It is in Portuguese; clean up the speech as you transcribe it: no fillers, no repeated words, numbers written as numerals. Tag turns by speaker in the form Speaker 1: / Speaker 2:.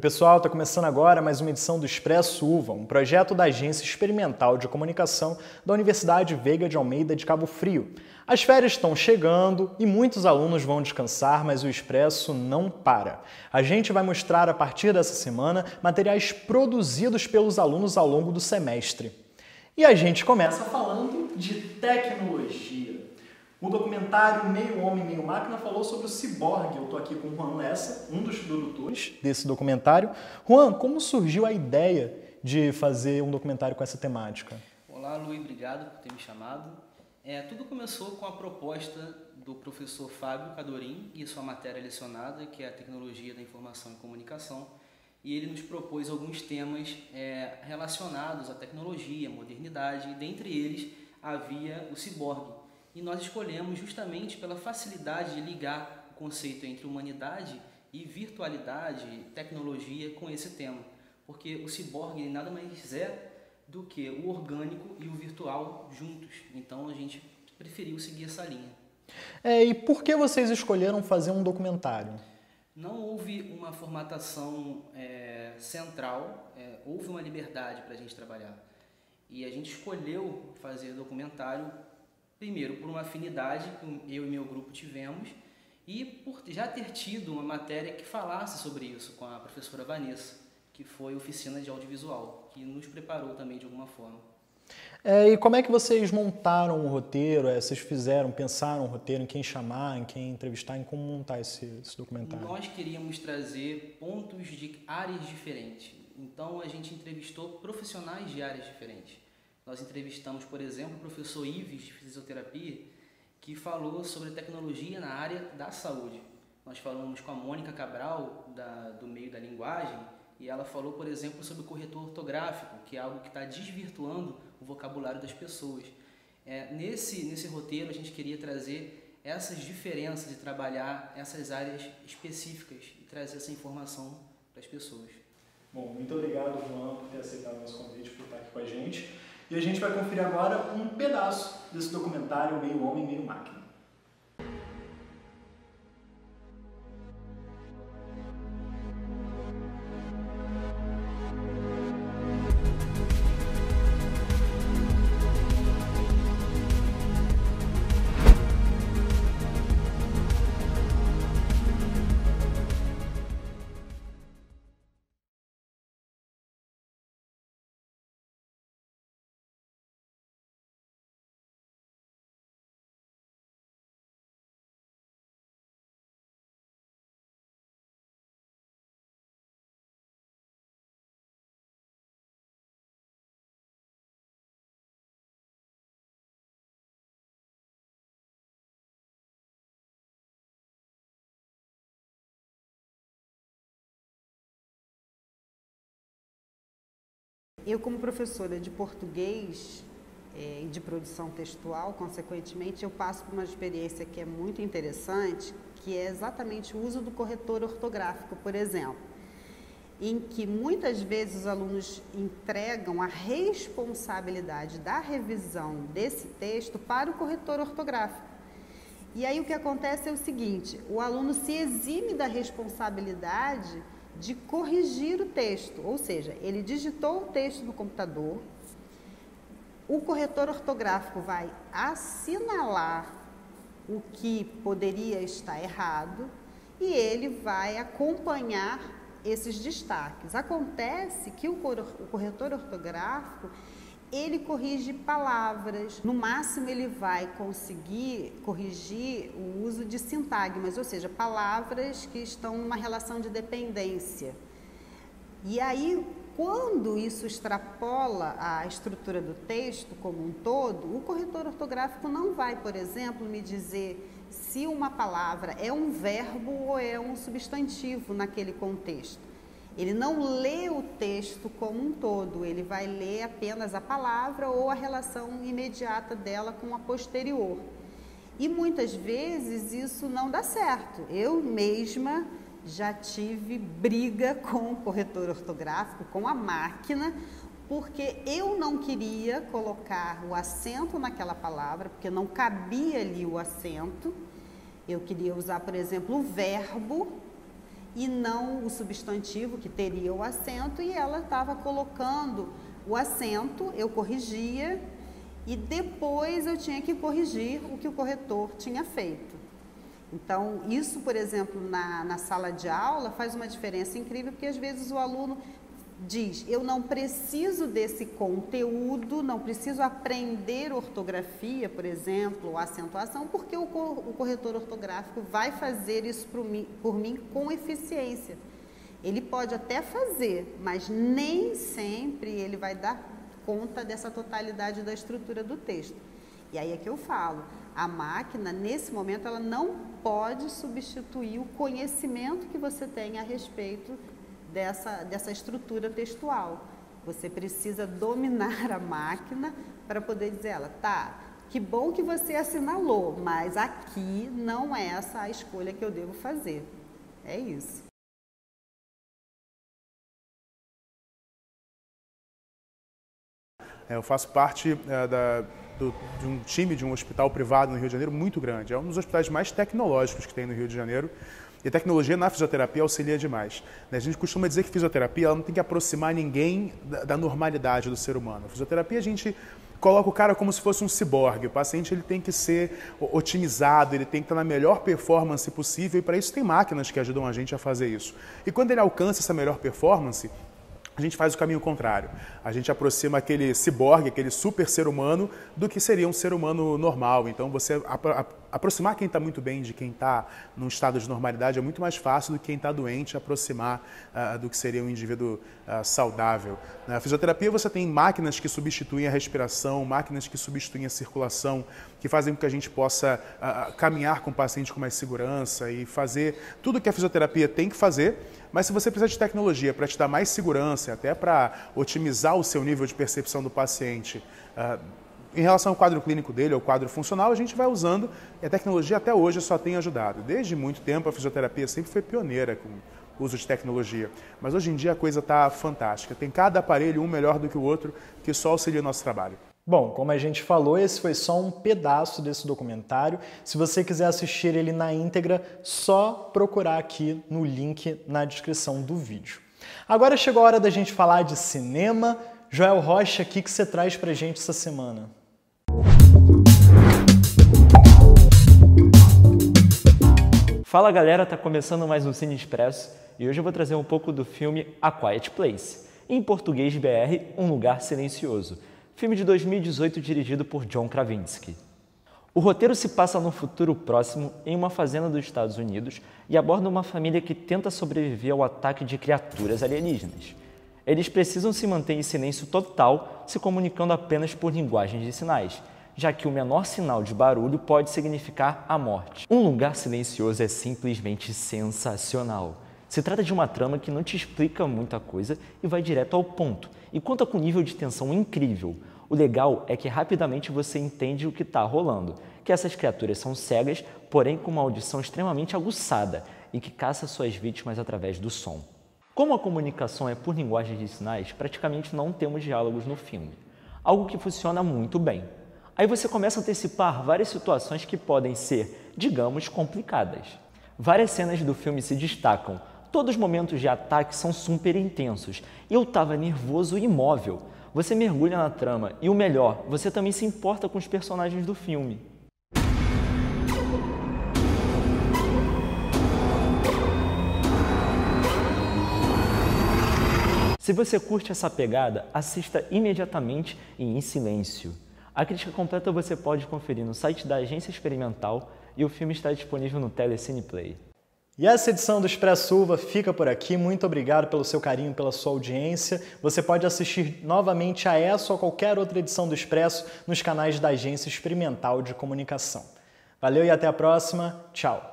Speaker 1: Oi pessoal, está começando agora mais uma edição do Expresso UVA, um projeto da Agência Experimental de Comunicação da Universidade Veiga de Almeida de Cabo Frio. As férias estão chegando e muitos alunos vão descansar, mas o Expresso não para. A gente vai mostrar a partir dessa semana materiais produzidos pelos alunos ao longo do semestre. E a gente começa falando de tecnologia. O documentário Meio Homem, Meio Máquina falou sobre o ciborgue. Eu estou aqui com o Juan Lessa, um dos produtores desse documentário. Juan, como surgiu a ideia de fazer um documentário com essa temática?
Speaker 2: Olá, Luiz, obrigado por ter me chamado. Tudo começou com a proposta do professor Fábio Cadorim e sua matéria lecionada, que é a Tecnologia da Informação e Comunicação, e ele nos propôs alguns temas relacionados à tecnologia, à modernidade, e dentre eles havia o ciborgue. E nós escolhemos justamente pela facilidade de ligar o conceito entre humanidade e virtualidade, tecnologia com esse tema. Porque o ciborgue nada mais é do que o orgânico e o virtual juntos. Então a gente preferiu seguir essa linha.
Speaker 1: E por que vocês escolheram fazer um documentário?
Speaker 2: Não houve uma formatação central, houve uma liberdade para a gente trabalhar. E a gente escolheu fazer documentário primeiro, por uma afinidade que eu e meu grupo tivemos e por já ter tido uma matéria que falasse sobre isso com a professora Vanessa, que foi oficina de audiovisual, que nos preparou também de alguma forma.
Speaker 1: E como é que vocês montaram o roteiro? Vocês pensaram o roteiro, em quem chamar, em quem entrevistar, em como montar esse documentário?
Speaker 2: Nós queríamos trazer pontos de áreas diferentes. Então a gente entrevistou profissionais de áreas diferentes. Nós entrevistamos, por exemplo, o professor Ives, de fisioterapia, que falou sobre tecnologia na área da saúde. Nós falamos com a Mônica Cabral, do meio da linguagem, e ela falou, por exemplo, sobre o corretor ortográfico, que é algo que está desvirtuando o vocabulário das pessoas. Nesse roteiro, a gente queria trazer essas diferenças e trabalhar essas áreas específicas e trazer essa informação para as pessoas.
Speaker 1: Bom, muito obrigado, Juan, por ter aceitado o nosso convite, por estar aqui com a gente. E a gente vai conferir agora um pedaço desse documentário Meio Homem, Meio Máquina.
Speaker 3: Eu, como professora de português e de produção textual, consequentemente, eu passo por uma experiência que é muito interessante, que é exatamente o uso do corretor ortográfico, por exemplo, em que muitas vezes os alunos entregam a responsabilidade da revisão desse texto para o corretor ortográfico. E aí o que acontece é o seguinte: o aluno se exime da responsabilidade de corrigir o texto, ou seja, ele digitou o texto no computador, o corretor ortográfico vai assinalar o que poderia estar errado e ele vai acompanhar esses destaques. Acontece que o corretor ortográfico, ele corrige palavras, no máximo ele vai conseguir corrigir o uso de sintagmas, ou seja, palavras que estão numa relação de dependência. E aí, quando isso extrapola a estrutura do texto como um todo, o corretor ortográfico não vai, por exemplo, me dizer se uma palavra é um verbo ou é um substantivo naquele contexto. Ele não lê o texto como um todo, ele vai ler apenas a palavra ou a relação imediata dela com a posterior. E muitas vezes isso não dá certo. Eu mesma já tive briga com o corretor ortográfico, com a máquina, porque eu não queria colocar o acento naquela palavra, porque não cabia ali o acento. Eu queria usar, por exemplo, o verbo. e não o substantivo, que teria o acento, e ela estava colocando o acento, eu corrigia, e depois eu tinha que corrigir o que o corretor tinha feito. Então, isso, por exemplo, na sala de aula faz uma diferença incrível, porque às vezes o aluno diz, eu não preciso desse conteúdo, não preciso aprender ortografia, por exemplo, ou acentuação, porque o corretor ortográfico vai fazer isso por mim com eficiência. Ele pode até fazer, mas nem sempre ele vai dar conta dessa totalidade da estrutura do texto. E aí é que eu falo, a máquina, nesse momento, ela não pode substituir o conhecimento que você tem a respeito dessa estrutura textual. Você precisa dominar a máquina para poder dizer ela, tá, que bom que você assinalou, mas aqui não é essa a escolha que eu devo fazer. É isso.
Speaker 4: Eu faço parte de um time de um hospital privado no Rio de Janeiro muito grande. É um dos hospitais mais tecnológicos que tem no Rio de Janeiro. E a tecnologia na fisioterapia auxilia demais. A gente costuma dizer que fisioterapia ela não tem que aproximar ninguém da normalidade do ser humano. A fisioterapia a gente coloca o cara como se fosse um ciborgue. O paciente ele tem que ser otimizado, ele tem que estar na melhor performance possível e para isso tem máquinas que ajudam a gente a fazer isso. E quando ele alcança essa melhor performance, a gente faz o caminho contrário. A gente aproxima aquele ciborgue, aquele super ser humano, do que seria um ser humano normal. Então, você aproximar quem está muito bem de quem está num estado de normalidade é muito mais fácil do que quem está doente aproximar do que seria um indivíduo saudável. Na fisioterapia, você tem máquinas que substituem a respiração, máquinas que substituem a circulação, que fazem com que a gente possa caminhar com o paciente com mais segurança e fazer tudo que a fisioterapia tem que fazer. Mas se você precisa de tecnologia para te dar mais segurança, até para otimizar o seu nível de percepção do paciente, em relação ao quadro clínico dele, ao quadro funcional, a gente vai usando e a tecnologia até hoje só tem ajudado. Desde muito tempo a fisioterapia sempre foi pioneira com o uso de tecnologia, mas hoje em dia a coisa está fantástica. Tem cada aparelho, um melhor do que o outro, que só auxilia o nosso trabalho.
Speaker 1: Bom, como a gente falou, esse foi só um pedaço desse documentário. Se você quiser assistir ele na íntegra, só procurar aqui no link na descrição do vídeo. Agora chegou a hora da gente falar de cinema. Joel Rocha, o que você traz pra gente essa semana?
Speaker 5: Fala galera, tá começando mais um Cine Expresso e hoje eu vou trazer um pouco do filme A Quiet Place, em português BR, Um Lugar Silencioso, filme de 2018 dirigido por John Krasinski. O roteiro se passa no futuro próximo, em uma fazenda dos Estados Unidos, e aborda uma família que tenta sobreviver ao ataque de criaturas alienígenas. Eles precisam se manter em silêncio total, se comunicando apenas por linguagem de sinais, já que o menor sinal de barulho pode significar a morte. Um Lugar Silencioso é simplesmente sensacional. Se trata de uma trama que não te explica muita coisa e vai direto ao ponto, e conta com um nível de tensão incrível. O legal é que rapidamente você entende o que está rolando, que essas criaturas são cegas, porém com uma audição extremamente aguçada e que caça suas vítimas através do som. Como a comunicação é por linguagem de sinais, praticamente não temos diálogos no filme, algo que funciona muito bem. Aí você começa a antecipar várias situações que podem ser, digamos, complicadas. Várias cenas do filme se destacam, todos os momentos de ataque são super intensos, e eu estava nervoso e imóvel. Você mergulha na trama e o melhor, você também se importa com os personagens do filme. Se você curte essa pegada, assista imediatamente e em silêncio. A crítica completa você pode conferir no site da Agência Experimental e o filme está disponível no Telecine Play.
Speaker 1: E essa edição do Expresso Uva fica por aqui. Muito obrigado pelo seu carinho, pela sua audiência. Você pode assistir novamente a essa ou a qualquer outra edição do Expresso nos canais da Agência Experimental de Comunicação. Valeu e até a próxima. Tchau!